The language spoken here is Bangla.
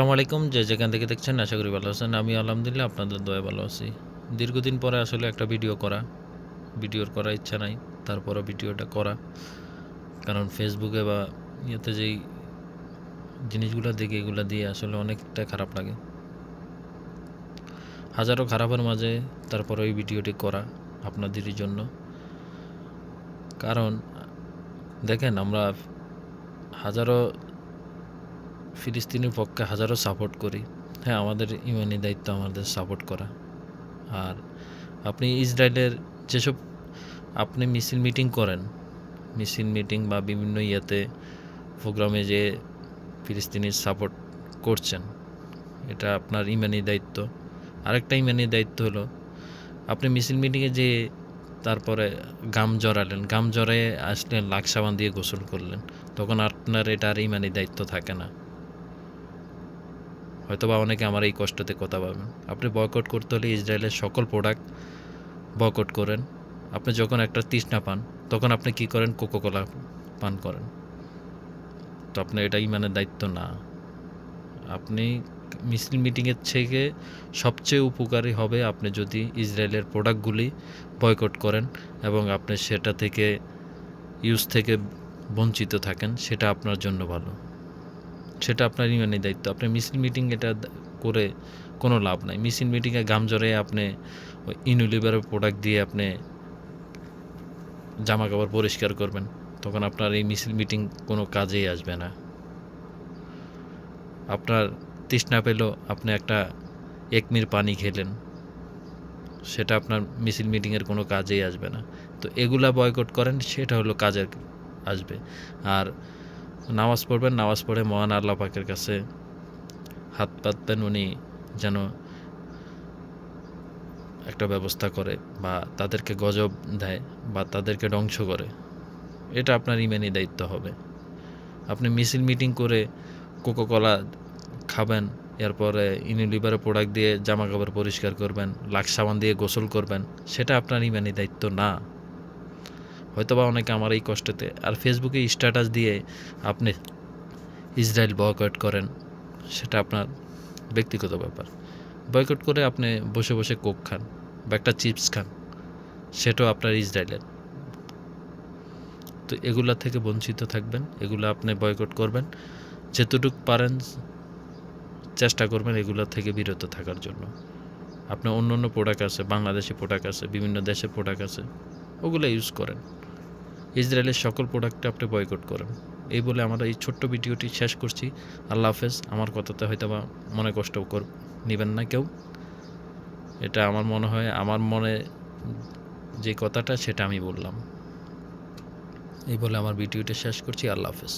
আসসালামু আলাইকুম। যে যেখান থেকে দেখছেন আশা করি ভালো আছেন। আমি আলহামদুলিল্লাহ আপনাদের দয়ায় ভালো আছি। দীর্ঘদিন পরে আসলে একটা ভিডিওর করার ইচ্ছা নাই। তারপরও ভিডিওটা করা। কারণ ফেসবুকে বা ইয়েতে যেই জিনিসগুলো দেখি এগুলো দিয়ে আসলে অনেকটা খারাপ লাগে। হাজারো খারাপের মাঝে তারপরে এই ভিডিওটি করা আপনাদেরই জন্য। কারণ দেখেন আমরা হাজারো ফিলিস্তিনের পক্ষে হাজারো সাপোর্ট করি। হ্যাঁ, আমাদের ইমানি দায়িত্ব আমাদের সাপোর্ট করা। আর আপনি ইসরায়েলের যেসব আপনি মিছিল মিটিং বা বিভিন্ন প্রোগ্রামে যে ফিলিস্তিনির সাপোর্ট করছেন, এটা আপনার ইমানি দায়িত্ব। আরেকটা ইমানি দায়িত্ব হলো আপনি মিছিল মিটিংয়ে যে তারপরে গাম জড়ায়ে আসলেন, লাখ সাবান দিয়ে গোসল করলেন, তখন আপনার এটা আর ইমানি দায়িত্ব থাকে না। হয়তোবা অনেকে আমার এই কষ্টতে কথা পাবেন। আপনি বয়কট করতে হলে ইসরায়েলের সকল প্রোডাক্ট বয়কট করেন। আপনি যখন একটা তৃষ্ণা পান তখন আপনি কি করেন? কোকোকোলা পান করেন। তো আপনার এটা ইমানের দায়িত্ব না। আপনি মিছিল মিটিংয়ের থেকে সবচেয়ে উপকারী হবে আপনি যদি ইসরায়েলের প্রোডাক্টগুলি বয়কট করেন এবং আপনি সেটা থেকে ইউজ থেকে বঞ্চিত থাকেন, সেটা আপনার জন্য ভালো। সেটা আপনার ইমানি দায়িত্ব। আপনি মিছিল মিটিং এটা করে কোনো লাভ নাই। মিছিল মিটিংয়ে গাম জড়িয়ে আপনি ইউনিলিভারের প্রোডাক্ট দিয়ে আপনি জামা কাপড় পরিষ্কার করবেন, তখন আপনার এই মিছিল মিটিং কোনো কাজেই আসবে না। আপনার তৃষ্ণা পেল, আপনি একটা একমির পানি খেলেন, সেটা আপনার মিছিল মিটিংয়ের কোনো কাজেই আসবে না। তো এগুলা বয়কট করেন, সেটা হলো কাজের আসবে। আর নামাজ পড়বেন, নামাজ পড়ে মহান আল্লাহ পাকের কাছে হাত পাতবেন, উনি যেন একটা ব্যবস্থা করে বা তাদেরকে গজব দেয় বা তাদেরকে ধ্বংস করে। এটা আপনার ইমানি দায়িত্ব হবে। আপনি মিছিল মিটিং করে কোকোকোলা খাবেন, এরপরে ইউনিলিভারের প্রোডাক্ট দিয়ে জামা কাপড় পরিষ্কার করবেন, লাক্স সাবান দিয়ে গোসল করবেন, সেটা আপনার ইমানি দায়িত্ব না। হয়তোবা অনেকে আমার এই কষ্টতে আর ফেসবুকে স্ট্যাটাস দিয়ে আপনি ইসরায়েল বয়কট করেন, সেটা আপনার ব্যক্তিগত ব্যাপার। বয়কট করে আপনি বসে বসে কোক খান বা একটা চিপস খান, সেটাও আপনার ইসরায়েলের। তো এগুলা থেকে বঞ্চিত থাকবেন, এগুলো আপনি বয়কট করবেন। যেতটুকু পারেন চেষ্টা করবেন এগুলো থেকে বিরত থাকার জন্য। আপনার অন্য প্রোডাক্ট আছে, বাংলাদেশি প্রোডাক্ট আছে, বিভিন্ন দেশের প্রোডাক্ট আছে, ওগুলো ইউজ করেন। ইসরায়েলের সকল প্রোডাক্টে আপনি বয়কট করেন। এই বলে আমরা এই ছোট্ট ভিডিওটি শেষ করছি। আল্লাহ হাফেজ। আমার কথাতে হয়তো বা মনে কষ্ট নেবেন না কেউ। এটা আমার মনে হয়, আমার মনে যে কথাটা সেটা আমি বললাম। এই বলে আমার ভিডিওটি শেষ করছি। আল্লাহ হাফেজ।